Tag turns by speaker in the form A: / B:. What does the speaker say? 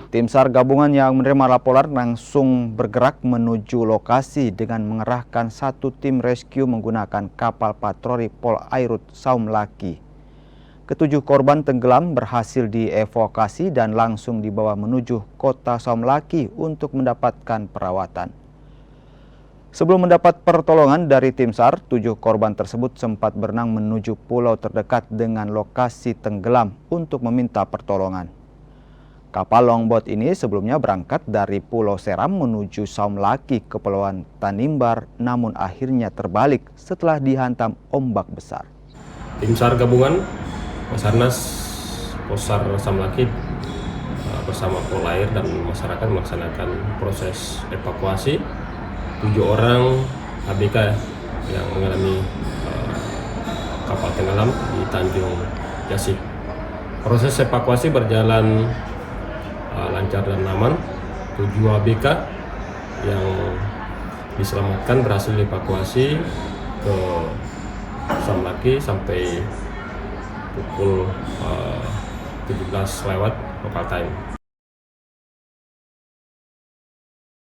A: Tim SAR gabungan yang menerima laporan langsung bergerak menuju lokasi dengan mengerahkan satu tim rescue menggunakan kapal patroli Polairut Saum Laki. Ketujuh korban tenggelam berhasil dievakuasi dan langsung dibawa menuju kota Saum Laki untuk mendapatkan perawatan. Sebelum mendapat pertolongan dari tim SAR, 7 korban tersebut sempat berenang menuju pulau terdekat dengan lokasi tenggelam untuk meminta pertolongan. Kapal longboat ini sebelumnya berangkat dari Pulau Seram menuju Saum Laki, Kepulauan Tanimbar, namun akhirnya terbalik setelah dihantam ombak besar.
B: Tim SAR gabungan Basarnas Posar Saum Laki bersama Polair dan masyarakat melaksanakan proses evakuasi 7 orang ABK yang mengalami kapal tenggelam di Tanjung Jasik. Proses evakuasi berjalan lancar dan aman. 7 ABK yang diselamatkan berhasil dievakuasi ke Saum Laki sampai pukul 17 lewat local time.